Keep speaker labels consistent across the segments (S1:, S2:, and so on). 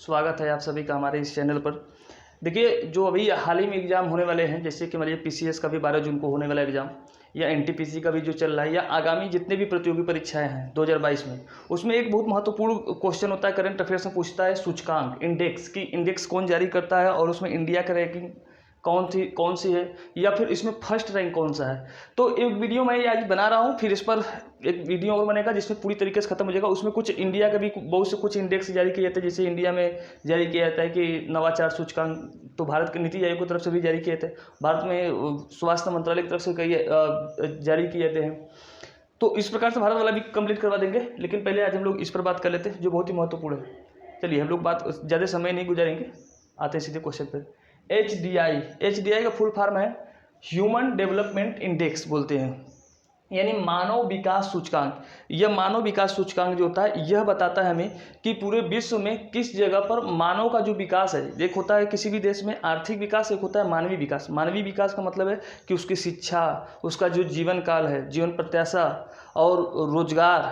S1: स्वागत है आप सभी का हमारे इस चैनल पर। देखिए, जो अभी हाल ही में एग्ज़ाम होने वाले हैं, जैसे कि हमारे पीसीएस का भी 12 जून को होने वाला एग्ज़ाम, या एनटीपीसी का भी जो चल रहा है, या आगामी जितने भी प्रतियोगी परीक्षाएं हैं 2022 में, उसमें एक बहुत महत्वपूर्ण क्वेश्चन होता है, करंट अफेयर्स में पूछता है सूचकांक, इंडेक्स की इंडेक्स कौन जारी करता है और उसमें इंडिया का रैंकिंग कौन सी है, या फिर इसमें फर्स्ट रैंक कौन सा है। तो एक वीडियो मैं आज बना रहा हूँ, फिर इस पर एक वीडियो और बनेगा जिसमें पूरी तरीके से खत्म हो जाएगा। उसमें कुछ इंडिया के भी बहुत से कुछ इंडेक्स जारी किए जाते हैं, जैसे इंडिया में जारी किया जाता है कि नवाचार सूचकांक, तो भारत के नीति आयोग की तरफ से भी जारी किए थे, भारत में स्वास्थ्य मंत्रालय की तरफ से कई जारी किए जाते हैं। तो इस प्रकार से भारत वाला भी कंप्लीट करवा देंगे, लेकिन पहले आज हम लोग इस पर बात कर लेते हैं जो बहुत ही महत्वपूर्ण है। चलिए, हम लोग बात ज़्यादा समय नहीं गुजारेंगे, आते हैं सीधे क्वेश्चन पर। एच डी आई का फुल फॉर्म है ह्यूमन डेवलपमेंट इंडेक्स बोलते हैं, यानी मानव विकास सूचकांक। यह मानव विकास सूचकांक जो होता है, यह बताता है हमें कि पूरे विश्व में किस जगह पर मानव का जो विकास है, एक होता है किसी भी देश में आर्थिक विकास, एक होता है मानवीय विकास। मानवीय विकास का मतलब है कि उसकी शिक्षा, उसका जो जीवन काल है, जीवन प्रत्याशा और रोजगार,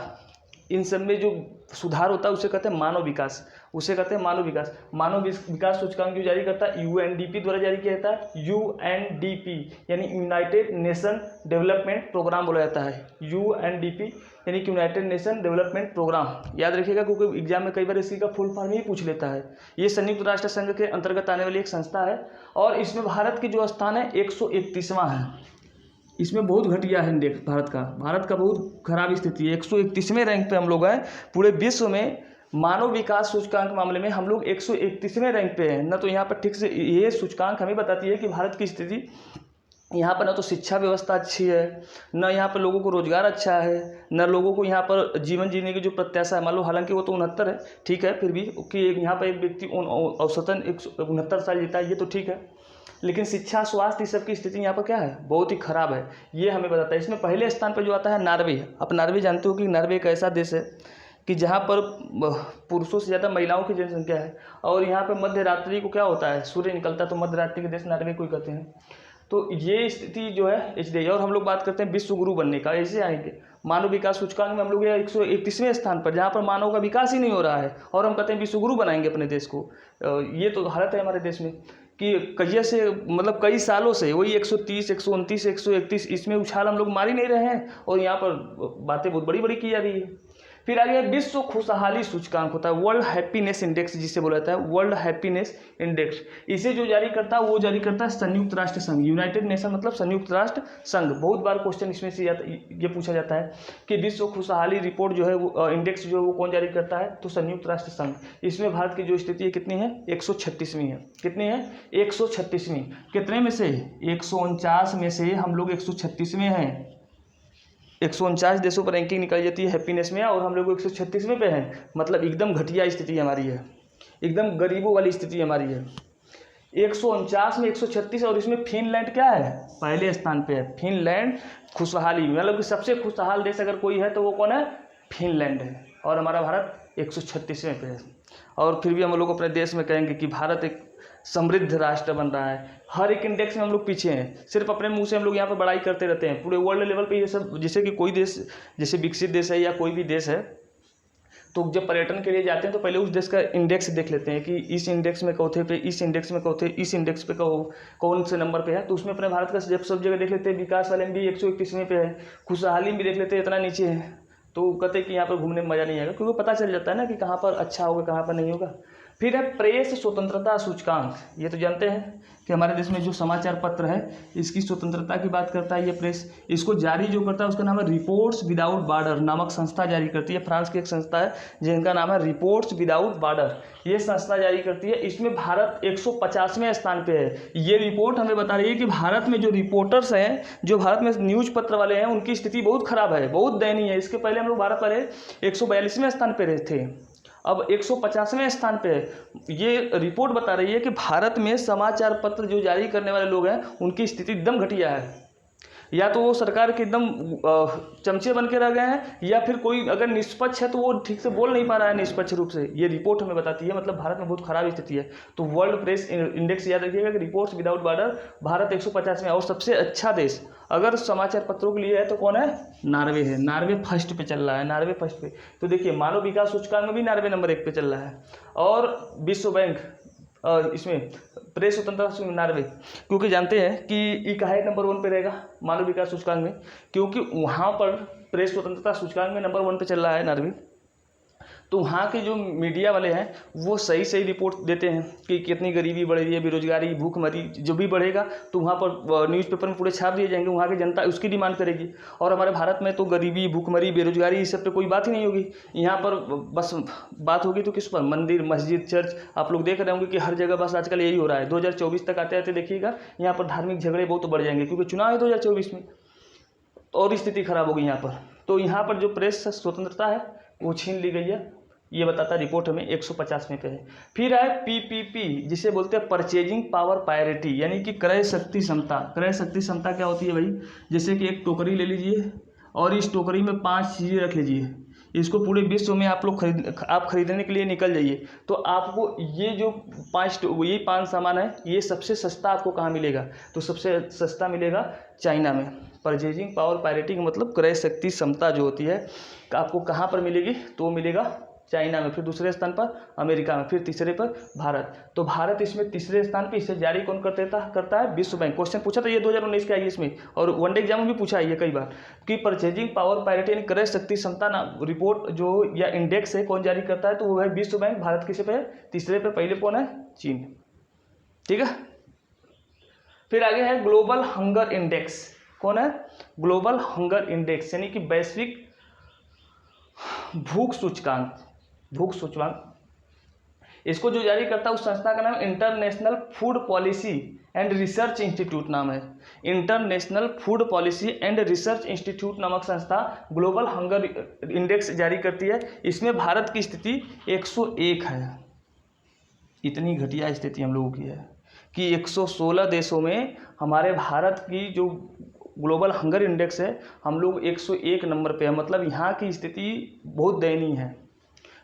S1: इन सब में जो सुधार होता है उसे कहते हैं मानव विकास, उसे कहते हैं मानव विकास। मानव विकास सूचकांक जो जारी करता है यूएनडीपी द्वारा जारी किया जाता है। यूएनडीपी यानी यूनाइटेड नेशन डेवलपमेंट प्रोग्राम बोला जाता है। यूएनडीपी यानी कि यूनाइटेड नेशन डेवलपमेंट प्रोग्राम, याद रखिएगा क्योंकि एग्जाम में कई बार इसी का फुल फॉर्म ही पूछ लेता है। ये संयुक्त राष्ट्र संघ के अंतर्गत आने वाली एक संस्था है और इसमें भारत की जो स्थान है 131वां है। इसमें बहुत घटिया है इंडेक्स भारत का बहुत खराब स्थिति है। 131वें रैंक पे हम लोग हैं पूरे विश्व में। मानव विकास सूचकांक मामले में हम लोग 131वें रैंक पे हैं। न तो यहाँ पर ठीक से ये सूचकांक हमें बताती है कि भारत की स्थिति यहाँ पर न तो शिक्षा व्यवस्था अच्छी है, न यहाँ पर लोगों को रोजगार अच्छा है, न लोगों को यहाँ पर जीवन जीने की जो प्रत्याशा है, मान लो हालांकि वो तो 69 है, ठीक है, फिर भी कि यहाँ पर एक व्यक्ति औसतन 69 साल जीता है, ये तो ठीक है, लेकिन शिक्षा, स्वास्थ्य, इस सब की स्थिति यहाँ पर क्या है, बहुत ही खराब है। ये हमें बताता है। इसमें पहले स्थान पर जो आता है नार्वे। आप नार्वे जानते हो कि नार्वे एक ऐसा देश है कि जहाँ पर पुरुषों से ज़्यादा महिलाओं की जनसंख्या है, और यहाँ पर मध्य रात्रि को क्या होता है, सूर्य निकलता है, तो मध्य रात्रि के देश नार्वे को ही कहते हैं। तो ये स्थिति जो है एचडीआई। और हम लोग बात करते हैं विश्व गुरु बनने का, ऐसे आएंगे मानव विकास सूचकांक में हम लोग 131वें स्थान पर, जहाँ पर मानव का विकास ही नहीं हो रहा है, और हम कहते हैं विश्व गुरु बनाएंगे अपने देश को। ये तो हालत है हमारे देश में कि कहिए से, मतलब कई सालों से वही 130, 129, 131, इसमें उछाल हम लोग मार ही नहीं रहे हैं, और यहाँ पर बातें बहुत बड़ी बड़ी की जा रही है। फिर आगे विश्व खुशहाली सूचकांक होता है, वर्ल्ड हैप्पीनेस इंडेक्स जिसे बोला जाता है, वर्ल्ड हैप्पीनेस इंडेक्स। इसे जो जारी करता है वो जारी करता है संयुक्त राष्ट्र संघ। यूनाइटेड नेशन मतलब संयुक्त राष्ट्र संघ। बहुत बार क्वेश्चन इसमें से ये पूछा जाता है कि विश्व खुशहाली रिपोर्ट जो है वो इंडेक्स जो है वो कौन जारी करता है, तो संयुक्त राष्ट्र संघ। इसमें भारत की जो स्थिति है कितनी है, 136वीं है। कितनी है, 136वीं। कितने में से, 149 में से हम लोग 136वें हैं। 149 देशों पर रैंकिंग निकाली जाती है हैप्पीनेस में, और हम लोग 136वें पे हैं। मतलब एकदम घटिया स्थिति हमारी है, एकदम गरीबों वाली स्थिति हमारी है। 149 में 136, और इसमें फिनलैंड क्या है, पहले स्थान पे है। फिनलैंड खुशहाली, मतलब कि सबसे खुशहाल देश अगर कोई है तो वो कौन है, फिनलैंड है, और हमारा भारत 136वें पे है। और फिर भी हम लोग अपने देश में कहेंगे कि भारत एक समृद्ध राष्ट्र बन रहा है। हर एक इंडेक्स में हम लोग पीछे हैं, सिर्फ अपने मुंह से हम लोग यहाँ पर बड़ाई करते रहते हैं। पूरे वर्ल्ड लेवल पे ये सब, जैसे कि कोई देश, जैसे विकसित देश है या कोई भी देश है, तो जब पर्यटन के लिए जाते हैं तो पहले उस देश का इंडेक्स देख लेते हैं कि इस इंडेक्स में चौथे पे, इस इंडेक्स में चौथे, इस इंडेक्स पे कौन से नंबर पे है। तो उसमें अपने भारत का जब सब जगह देख लेते हैं, विकास वाले में भी 131वें पे है, खुशहाली में भी देख लेते हैं इतना नीचे है, तो कहते हैं कि यहाँ पर घूमने में मज़ा नहीं आएगा, क्योंकि पता चल जाता है ना कि कहाँ पर अच्छा होगा कहाँ पर नहीं होगा। फिर है प्रेस स्वतंत्रता सूचकांक। ये तो जानते हैं कि हमारे देश में जो समाचार पत्र है इसकी स्वतंत्रता की बात करता है ये प्रेस। इसको जारी जो करता है उसका नाम है रिपोर्ट्स विदाउट बॉर्डर नामक संस्था जारी करती है। फ्रांस की एक संस्था है जिनका नाम है रिपोर्ट्स विदाउट बॉर्डर, ये संस्था जारी करती है। इसमें भारत 150वें स्थान पे है। ये रिपोर्ट हमें बता रही है कि भारत में जो रिपोर्टर्स हैं, जो भारत में न्यूज़ पत्र वाले हैं, उनकी स्थिति बहुत खराब है, बहुत दयनीय है। इसके पहले हम लोग भारत वाले 142वें स्थान पर रहे थे, अब 150वें स्थान पे है। ये रिपोर्ट बता रही है कि भारत में समाचार पत्र जो जारी करने वाले लोग हैं उनकी स्थिति एकदम घटिया है। या तो वो सरकार के एकदम चमचे बन के रह गए हैं, या फिर कोई अगर निष्पक्ष है तो वो ठीक से बोल नहीं पा रहा है निष्पक्ष रूप से। ये रिपोर्ट हमें बताती है, मतलब भारत में बहुत खराब स्थिति है। तो वर्ल्ड प्रेस इंडेक्स याद रखिएगा कि रिपोर्ट्स विदाउट बॉर्डर भारत 150 में, और सबसे अच्छा देश अगर समाचार पत्रों के लिए है तो कौन है? नॉर्वे है। नॉर्वे फर्स्ट पे चल रहा है, नॉर्वे फर्स्ट पे। तो देखिए मानव विकास सूचकांक में भी नॉर्वे नंबर 1 पे चल रहा है, और विश्व बैंक इसमें प्रेस स्वतंत्रता नॉर्वे, क्योंकि जानते हैं कि ये काहे नंबर 1 पे रहेगा मानव विकास सूचकांक में, क्योंकि वहाँ पर प्रेस स्वतंत्रता सूचकांक में नंबर 1 पे चल रहा है नॉर्वे। तो वहाँ के जो मीडिया वाले हैं वो सही सही रिपोर्ट देते हैं कि कितनी गरीबी बढ़ रही है, बेरोजगारी, भूखमरी जो भी बढ़ेगा तो वहाँ पर न्यूज़पेपर में पूरे छाप दिए जाएंगे, वहाँ की जनता उसकी डिमांड करेगी। और हमारे भारत में तो गरीबी, भूखमरी, बेरोजगारी इस सब पे कोई बात ही नहीं होगी। यहाँ पर बस बात होगी तो किस पर? मंदिर, मस्जिद, चर्च। आप लोग देख रहे होंगे कि हर जगह बस आजकल यही हो रहा है। 2024 तक आते आते देखिएगा यहाँ पर धार्मिक झगड़े बहुत बढ़ जाएंगे, क्योंकि चुनाव है 2024 में, और स्थिति खराब होगी यहाँ पर। तो यहाँ पर जो प्रेस स्वतंत्रता है वो छीन ली गई है, ये बताता रिपोर्ट हमें 150वें पे है। फिर है पीपीपी, जिसे बोलते हैं परचेजिंग पावर पैरिटी, यानी कि क्रय शक्ति क्षमता। क्रय शक्ति क्षमता क्या होती है भाई? जैसे कि एक टोकरी ले लीजिए और इस टोकरी में 5 चीज़ें रख लीजिए, इसको पूरे विश्व में आप लोग खरीदने के लिए निकल जाइए, तो आपको ये जो 5 सामान है ये सबसे सस्ता आपको कहाँ मिलेगा? तो सबसे सस्ता मिलेगा चाइना में। परचेजिंग पावर पैरिटी का मतलब क्रय शक्ति क्षमता जो होती है आपको कहाँ पर मिलेगी? तो मिलेगा चाइना में, फिर दूसरे स्थान पर अमेरिका में, फिर तीसरे पर भारत। तो भारत इसमें तीसरे स्थान पे। इसे जारी कौन करता है? विश्व बैंक। क्वेश्चन पूछा था ये 2019 के IAS में, और वनडे एग्जाम में भी पूछा है ये कई बार कि परचेजिंग पावर पैरिटी यानी क्रय शक्ति क्षमता ना रिपोर्ट जो या इंडेक्स है कौन जारी करता है? तो वो है विश्व बैंक। भारत किसे पे है? तीसरे पे। पहले कौन है? चीन। ठीक है। फिर आगे है ग्लोबल हंगर इंडेक्स। कौन है? ग्लोबल हंगर इंडेक्स, यानी कि वैश्विक भूख सूचकांक। भूख सूचकांक इसको जो जारी करता है उस संस्था का नाम international food policy and research institute नाम है। International food policy and research institute नामक संस्था ग्लोबल हंगर इंडेक्स जारी करती है। इसमें भारत की स्थिति 101 है। इतनी घटिया स्थिति हम लोगों की है कि 116 देशों में हमारे भारत की जो ग्लोबल हंगर इंडेक्स है हम लोग 101 नंबर पे है। मतलब यहाँ की स्थिति बहुत दयनीय है।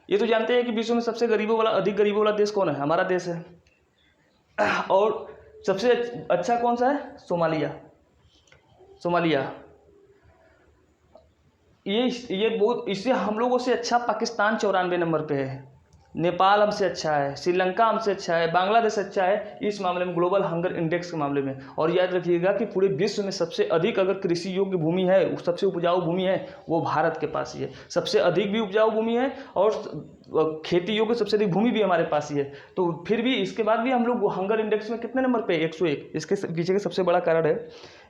S1: ये तो जानते हैं कि विश्व में सबसे अधिक गरीबों वाला देश कौन है? हमारा देश है। और सबसे अच्छा कौन सा है? सोमालिया। ये बहुत, इससे हम लोगों से अच्छा पाकिस्तान 94 नंबर पे है, नेपाल हमसे अच्छा है, श्रीलंका हमसे अच्छा है, बांग्लादेश अच्छा है इस मामले में, ग्लोबल हंगर इंडेक्स के मामले में। और याद रखिएगा कि पूरे विश्व में सबसे अधिक अगर कृषि योग्य भूमि है, सबसे उपजाऊ भूमि है, वो भारत के पास ही है। सबसे अधिक भी उपजाऊ भूमि है और खेती योग्य सबसे अधिक भूमि भी हमारे पास ही है। तो फिर भी इसके बाद भी हम लोग हंगर इंडेक्स में कितने नंबर पे? 101। इसके पीछे का सबसे बड़ा कारण है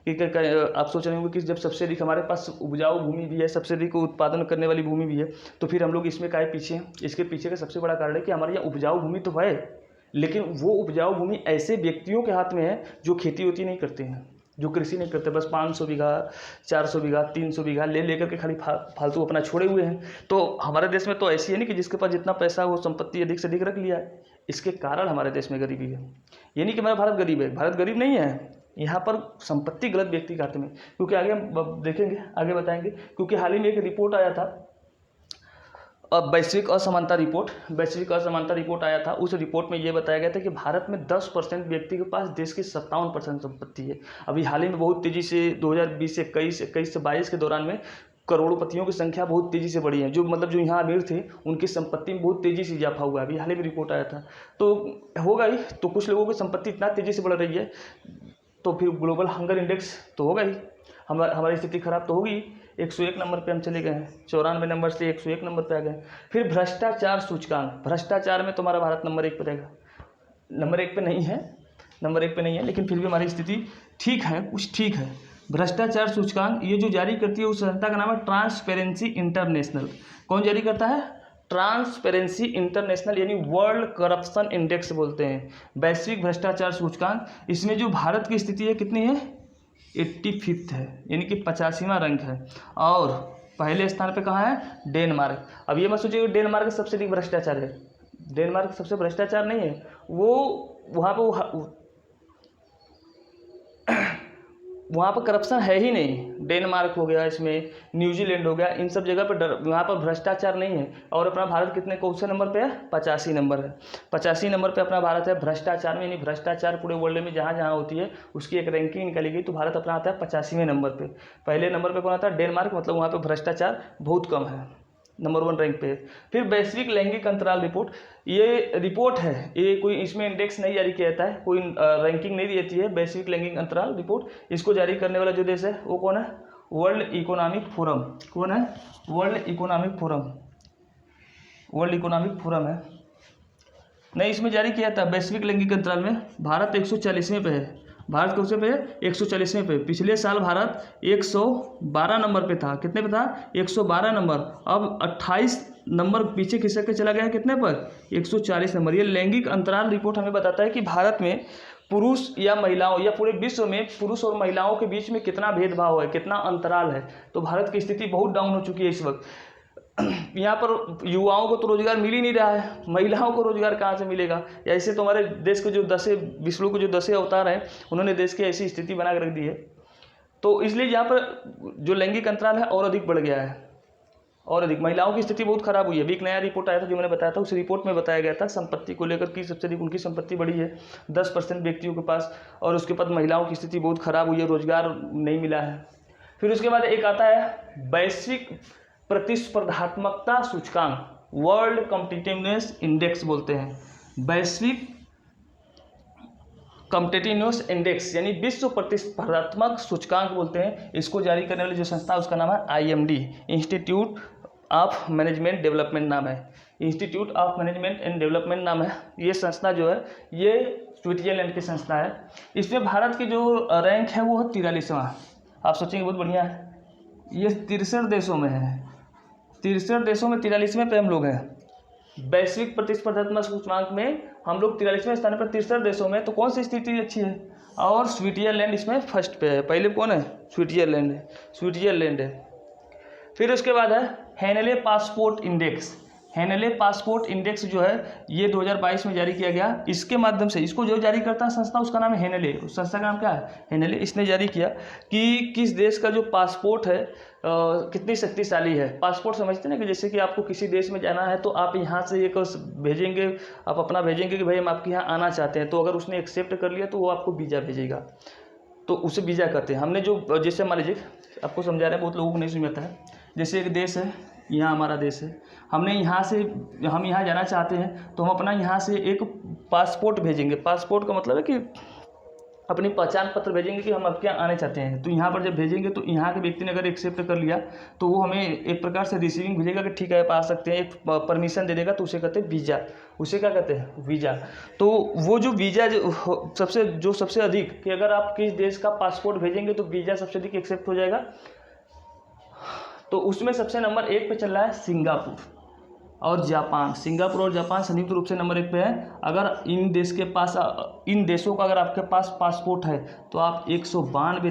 S1: कि आप सोच रहे होंगे कि जब सबसे अधिक हमारे पास उपजाऊ भूमि भी है, सबसे अधिक उत्पादन करने वाली भूमि भी है, तो फिर हम लोग इसमें काहे पीछे हैं? इसके पीछे का सबसे बड़ा कारण है कि हमारे यहाँ उपजाऊ भूमि तो है, लेकिन वो उपजाऊ भूमि ऐसे व्यक्तियों के हाथ में है जो खेती होती नहीं करते हैं, जो कृषि नहीं करते, बस 500 बीघा, 400 बीघा, 300 बीघा लेकर के खाली फालतू अपना छोड़े हुए हैं। तो हमारे देश में तो ऐसी है नहीं कि जिसके पास जितना पैसा वो संपत्ति अधिक से अधिक रख लिया है। इसके कारण हमारे देश में गरीबी है। ये नहीं कि हमारा भारत गरीब है, भारत गरीब नहीं है। यहाँ पर संपत्ति गलत व्यक्ति के हाथ में, क्योंकि आगे हम देखेंगे, आगे बताएंगे। क्योंकि हाल ही में एक रिपोर्ट आया था, वैश्विक असमानता रिपोर्ट आया था। उस रिपोर्ट में ये बताया गया था कि भारत में 10% व्यक्ति के पास देश की 57% संपत्ति है। अभी हाल ही में बहुत तेज़ी से 2020 से 21 से 22 के दौरान में करोड़पतियों की संख्या बहुत तेज़ी से बढ़ी है। जो जो यहाँ अमीर थे उनकी संपत्ति में बहुत तेज़ी से इजाफा हुआ है। अभी हाल ही में रिपोर्ट आया था। तो होगा ही, तो कुछ लोगों की संपत्ति इतना तेज़ी से बढ़ रही है तो फिर ग्लोबल हंगर इंडेक्स तो होगा ही, हमारी स्थिति खराब तो होगी। 101 नंबर पे हम चले गए हैं, 94 नंबर से 101 नंबर पे आ गए। फिर भ्रष्टाचार सूचकांक, भ्रष्टाचार में तुम्हारा भारत नंबर 1 पे रहेगा। नंबर 1 पे नहीं है, लेकिन फिर भी हमारी स्थिति ठीक है, कुछ ठीक है। भ्रष्टाचार सूचकांक ये जो जारी करती है उस संस्था का नाम है ट्रांसपेरेंसी इंटरनेशनल। कौन जारी करता है? ट्रांसपेरेंसी इंटरनेशनल, यानी वर्ल्ड करप्शन इंडेक्स बोलते हैं, वैश्विक भ्रष्टाचार सूचकांक। इसमें जो भारत की स्थिति है कितनी है? 85 है, यानी कि 85वां रैंक है। और पहले स्थान पे कहाँ है? डेनमार्क। अब ये मत सोचिए डेनमार्क सबसे अधिक भ्रष्टाचार है। डेनमार्क सबसे भ्रष्टाचार नहीं है, वो वहाँ पे वहाँ पर करप्शन है ही नहीं। डेनमार्क हो गया, इसमें न्यूजीलैंड हो गया, इन सब जगह पर वहाँ पर भ्रष्टाचार नहीं है। और अपना भारत कितने कौन से नंबर पे है? 85 नंबर है। 85 नंबर पे अपना भारत है भ्रष्टाचार में, यानी भ्रष्टाचार पूरे वर्ल्ड में जहाँ जहाँ होती है उसकी एक रैंकिंग निकाली गई, तो भारत अपना आता है 85वें नंबर पर। पहले नंबर पर कौन आता है? डेनमार्क, मतलब वहाँ पर भ्रष्टाचार बहुत कम है, नंबर 1 रैंक पे है। फिर वैश्विक लैंगिक अंतराल रिपोर्ट, ये रिपोर्ट है, ये कोई इसमें इंडेक्स नहीं जारी किया जाता है, कोई रैंकिंग नहीं दी जाती है। वैश्विक लैंगिक अंतराल रिपोर्ट, इसको जारी करने वाला जो देश है वो कौन है? World economic forum. कौन है? World economic forum. World economic forum है, नहीं इसमें जारी किया था। वैश्विक लैंगिक अंतराल में भारत 140वें पे है। भारत कौन से पे है? 140वें पे। पिछले साल भारत 112 नंबर पे था। कितने पे था? 112 नंबर। अब 28 नंबर पीछे खिसक के चला गया है, कितने पर? 140 नंबर। ये लैंगिक अंतराल रिपोर्ट हमें बताता है कि भारत में पुरुष या महिलाओं या पूरे विश्व में पुरुष और महिलाओं के बीच में कितना भेदभाव है, कितना अंतराल है। तो भारत की स्थिति बहुत डाउन हो चुकी है इस वक्त। यहाँ पर युवाओं को तो रोजगार मिल ही नहीं रहा है, महिलाओं को रोजगार कहाँ से मिलेगा? या ऐसे तो हमारे देश के जो विष्णु के जो 10 अवतार हैं उन्होंने देश की ऐसी स्थिति बना के रख दी है। तो इसलिए यहाँ पर जो लैंगिक अंतराल है और अधिक बढ़ गया है, और अधिक महिलाओं की स्थिति बहुत खराब हुई है। अभी एक नया रिपोर्ट आया था जो मैंने बताया था, उस रिपोर्ट में बताया गया था संपत्ति को लेकर कि सबसे अधिक उनकी संपत्ति बढ़ी है 10% व्यक्तियों के पास, और उसके बाद महिलाओं की स्थिति बहुत खराब हुई है, रोजगार नहीं मिला है। फिर उसके बाद एक आता है वैश्विक प्रतिस्पर्धात्मकता सूचकांक, वर्ल्ड कॉम्पिटिटिवनेस इंडेक्स बोलते हैं। वैश्विक कॉम्पिटिटिवनेस इंडेक्स यानी विश्व प्रतिस्पर्धात्मक सूचकांक बोलते हैं। इसको जारी करने वाली जो संस्था उसका नाम है IMD, institute of management development नाम है। Institute of management and development नाम है। ये संस्था जो है ये स्विट्जरलैंड की संस्था है। इसमें भारत की जो रैंक है वो है 43वां। आप सोचेंगे बहुत बढ़िया है, ये 63 देशों में है, 63 देशों में 43वें पे हम लोग हैं। वैश्विक प्रतिस्पर्धात्मक सूचकांक में हम लोग 43वें स्थान पर 63 देशों में, तो कौन सी स्थिति अच्छी है? और स्विट्जरलैंड इसमें फर्स्ट पे है। पहले कौन है? स्विट्जरलैंड है, स्विट्जरलैंड है। फिर उसके बाद है Henley passport index. Henley passport index जो है ये 2022 में जारी किया गया। इसके माध्यम से इसको जो जारी करता है संस्था उसका नाम है हेनले। उस संस्था का नाम क्या है? हेनले। इसने जारी किया कि किस देश का जो पासपोर्ट है कितनी शक्तिशाली है। पासपोर्ट समझते हैं ना कि जैसे कि आपको किसी देश में जाना है तो आप यहाँ से एक भेजेंगे, आप अपना भेजेंगे कि भाई हम आपके यहाँ आना चाहते हैं, तो अगर उसने एक्सेप्ट कर लिया तो वो आपको वीज़ा भेजेगा, तो उसे वीज़ा कहते हैं। हमने जो जैसे मान लीजिए आपको समझा रहे हैं, बहुत लोगों को नहीं समझ आता है। जैसे एक देश है, यहाँ हमारा देश है, हमने यहाँ से हम यहाँ जाना चाहते हैं तो हम अपना यहाँ से एक पासपोर्ट भेजेंगे। पासपोर्ट का मतलब है कि अपनी पहचान पत्र भेजेंगे कि हम आपके यहाँ आने चाहते हैं। तो यहाँ पर जब भेजेंगे तो यहाँ के व्यक्ति ने अगर एक्सेप्ट कर लिया तो वो हमें एक प्रकार से रिसीविंग भेजेगा कि ठीक है आप आ सकते हैं, एक परमिशन दे देगा, तो उसे कहते हैं वीज़ा। उसे क्या कहते हैं? वीज़ा। तो वो जो वीज़ा सबसे अधिक कि अगर आप किस देश का पासपोर्ट भेजेंगे तो वीज़ा सबसे अधिक एक्सेप्ट हो जाएगा, तो उसमें सबसे नंबर 1 पे चल रहा है सिंगापुर और जापान। सिंगापुर और जापान संयुक्त रूप से नंबर 1 पे है। अगर इन देशों का अगर आपके पास पासपोर्ट है तो आप 192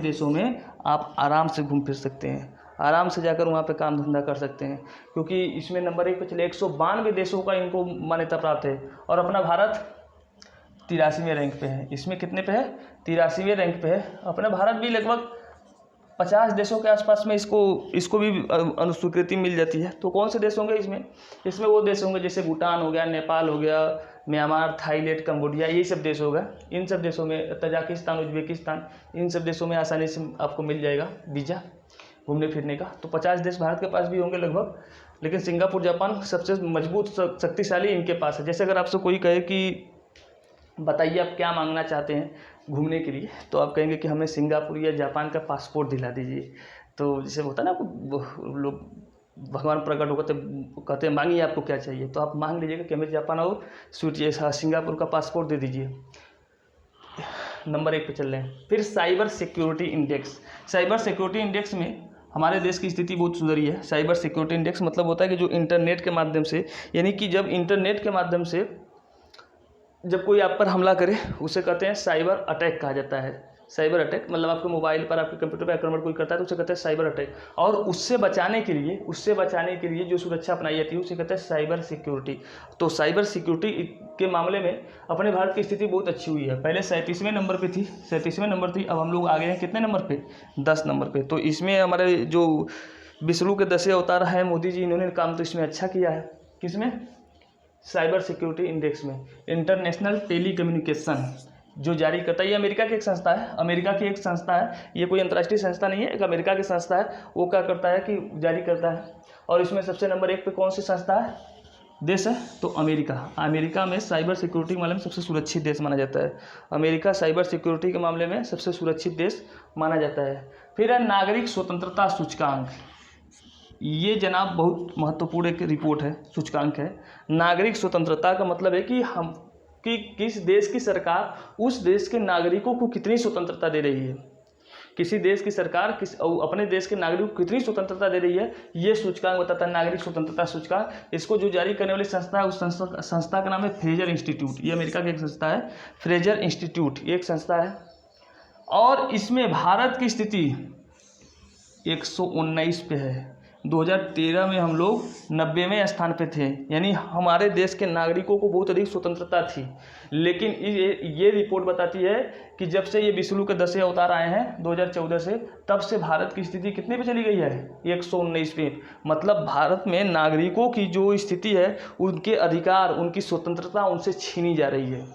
S1: देशों में आप आराम से घूम फिर सकते हैं, आराम से जाकर वहाँ पे काम धंधा कर सकते हैं, क्योंकि इसमें नंबर 1 पे चले 192 देशों का इनको मान्यता प्राप्त है। और अपना भारत 83वें रैंक पे है। इसमें कितने पे है? 83वें रैंक पे है। अपना भारत भी लगभग 50 देशों के आसपास में इसको भी अनुस्वीकृति मिल जाती है। तो कौन से देश होंगे इसमें? इसमें वो देश होंगे जैसे भूटान हो गया, नेपाल हो गया, म्यांमार, थाईलैंड, कंबोडिया, यही सब देश होगा। इन सब देशों में, तजाकिस्तान, उज्बेकिस्तान, इन सब देशों में आसानी से आपको मिल जाएगा वीज़ा घूमने फिरने का। तो 50 देश भारत के पास भी होंगे लगभग, लेकिन सिंगापुर, जापान सबसे मजबूत शक्तिशाली इनके पास है। जैसे अगर आपसे कोई कहे कि बताइए आप क्या मांगना चाहते हैं घूमने के लिए, तो आप कहेंगे कि हमें सिंगापुर या जापान का पासपोर्ट दिला दीजिए। तो जैसे होता है ना, लोग भगवान प्रकट होकर कहते हैं मांगिए आपको क्या चाहिए, तो आप मांग लीजिएगा कि हमें जापान और सिंगापुर का पासपोर्ट दे दीजिए। नंबर 1 पे चल रहे हैं। फिर cyber security index. Cyber security index में हमारे देश की स्थिति बहुत सुधरी है। साइबर सिक्योरिटी इंडेक्स मतलब होता है कि जो इंटरनेट के माध्यम से, यानी कि जब इंटरनेट के माध्यम से जब कोई आप पर हमला करे उसे कहते हैं साइबर अटैक कहा जाता है। साइबर अटैक मतलब आपके मोबाइल पर, आपके कंप्यूटर पर आक्रमण कोई करता है तो उसे कहते हैं साइबर अटैक। और उससे बचाने के लिए जो सुरक्षा अपनाई जाती है उसे कहते हैं साइबर सिक्योरिटी। तो साइबर सिक्योरिटी के मामले में अपने भारत की स्थिति बहुत अच्छी हुई है। पहले 37वें नंबर पे थी, 37वें नंबर थी, अब हम लोग आ गए हैं कितने नंबर पे, 10 नंबर पे। तो इसमें हमारे जो विष्णु के 10 अवतार हैं मोदी जी, इन्होंने काम तो इसमें अच्छा किया है। किसमें, साइबर सिक्योरिटी इंडेक्स में। इंटरनेशनल टेली कम्युनिकेशन जो जारी करता है, ये अमेरिका की एक संस्था है, अमेरिका की एक संस्था है, ये कोई अंतर्राष्ट्रीय संस्था नहीं है, एक अमेरिका की संस्था है। वो क्या करता है कि जारी करता है। और इसमें सबसे नंबर 1 पे कौन सी संस्था है, देश है, तो अमेरिका। अमेरिका में साइबर सिक्योरिटी के मामले में सबसे सुरक्षित देश माना जाता है। अमेरिका साइबर सिक्योरिटी के मामले में सबसे सुरक्षित देश माना जाता है। फिर है नागरिक स्वतंत्रता सूचकांक। ये जनाब बहुत महत्वपूर्ण एक रिपोर्ट है, सूचकांक है। नागरिक स्वतंत्रता का मतलब है कि किस देश की सरकार उस देश के नागरिकों को कितनी स्वतंत्रता दे रही है। किसी देश की सरकार अपने देश के नागरिकों को कितनी स्वतंत्रता दे रही है, ये सूचकांक बताता है, नागरिक स्वतंत्रता सूचकांक। इसको जो जारी करने वाली संस्था है, उस संस्था का नाम है फ्रेजर इंस्टीट्यूट। ये अमेरिका की एक संस्था है, फ्रेजर इंस्टीट्यूट, ये एक संस्था है। और इसमें भारत की स्थिति 119 पे है। 2013 में हम लोग 90वें स्थान पे थे, यानी हमारे देश के नागरिकों को बहुत अधिक स्वतंत्रता थी। लेकिन ये रिपोर्ट बताती है कि जब से ये विष्णु के 10 अवतार आए हैं 2014 से, तब से भारत की स्थिति कितने पे चली गई है, 119 पे। मतलब भारत में नागरिकों की जो स्थिति है, उनके अधिकार, उनकी स्वतंत्रता उनसे छीनी जा रही है।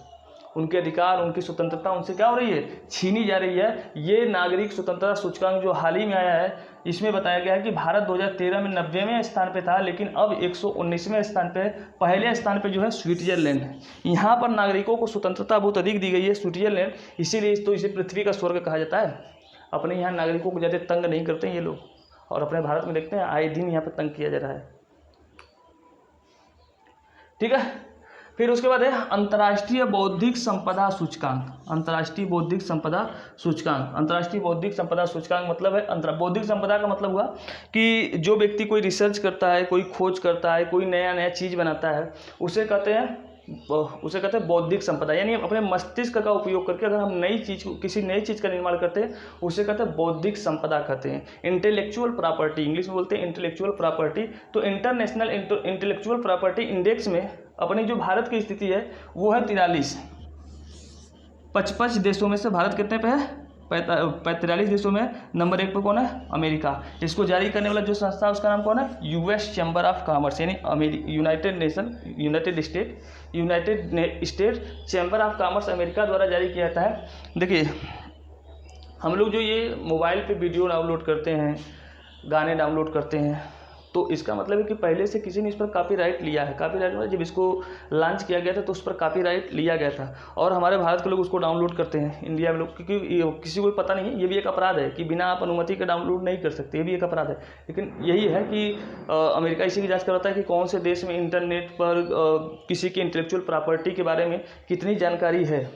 S1: उनके अधिकार, उनकी स्वतंत्रता उनसे क्या हो रही है, छीनी जा रही है। ये नागरिक स्वतंत्रता सूचकांक जो हाल ही में आया है, इसमें बताया गया है कि भारत 2013 में 90वें स्थान पे था, लेकिन अब 119वें स्थान पे। पहले स्थान पे जो है स्विट्जरलैंड है। यहाँ पर नागरिकों को स्वतंत्रता बहुत अधिक दी गई है, स्विट्जरलैंड। इसीलिए तो इसे पृथ्वी का स्वर्ग कहा जाता है। अपने यहाँ नागरिकों को ज़्यादा तंग नहीं करते हैं ये लोग, और अपने भारत में देखते हैं आए दिन यहाँ पर तंग किया जा रहा है। ठीक है। फिर उसके बाद है अंतर्राष्ट्रीय बौद्धिक संपदा सूचकांक। अंतर्राष्ट्रीय बौद्धिक संपदा सूचकांक। अंतर्राष्ट्रीय बौद्धिक संपदा सूचकांक मतलब है, बौद्धिक संपदा का मतलब हुआ कि जो व्यक्ति कोई रिसर्च करता है, कोई खोज करता है, कोई नया चीज़ बनाता है, उसे कहते हैं बौद्धिक संपदा। यानी अपने मस्तिष्क का उपयोग करके अगर हम किसी नई चीज़ का निर्माण करते हैं, उसे कहते हैं बौद्धिक संपदा कहते हैं। इंटेलेक्चुअल प्रॉपर्टी, इंग्लिश में बोलते हैं इंटेलेक्चुअल प्रॉपर्टी। तो इंटरनेशनल इंटेलेक्चुअल प्रॉपर्टी इंडेक्स में अपनी जो भारत की स्थिति है वो है 43। 55 देशों में से भारत कितने पे है, 43 देशों में नंबर 1 पे कौन है, अमेरिका। इसको जारी करने वाला जो संस्था है उसका नाम कौन है, यूएस चैम्बर ऑफ कॉमर्स, यानी United state chamber of commerce America द्वारा जारी किया जाता है। देखिए, हम लोग जो ये मोबाइल पे वीडियो डाउनलोड करते हैं, गाने डाउनलोड करते हैं, तो इसका मतलब है कि पहले से किसी ने इस पर कॉपीराइट लिया है। कॉपीराइट जब इसको लॉन्च किया गया था तो उस पर कॉपीराइट लिया गया था, और हमारे भारत के लोग उसको डाउनलोड करते हैं, इंडिया में लोग, क्योंकि किसी को पता नहीं है। ये भी एक अपराध है कि बिना आप अनुमति के डाउनलोड नहीं कर सकते, ये भी एक अपराध है। लेकिन यही है कि अमेरिका इसी की जाँच करता है कि कौन से देश में इंटरनेट पर किसी की इंटेलेक्चुअल प्रॉपर्टी के बारे में कितनी जानकारी है।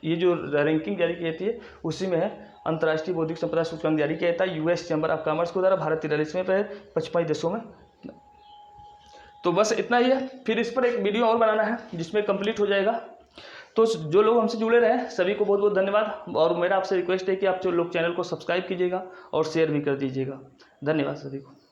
S1: ये जो रैंकिंग जारी की जाती है उसी में है। अंतर्राष्ट्रीय बौद्धिक संपदा सूचकांक जारी किया जाता है यूएस चैम्बर ऑफ कॉमर्स के द्वारा। भारत 43वें पे है 55 देशों में। तो बस इतना ही है। फिर इस पर एक वीडियो और बनाना है जिसमें कंप्लीट हो जाएगा। तो जो लोग हमसे जुड़े रहे सभी को बहुत बहुत धन्यवाद, और मेरा आपसे रिक्वेस्ट है कि आप जो लोग चैनल को सब्सक्राइब कीजिएगा और शेयर भी कर दीजिएगा। धन्यवाद सभी को।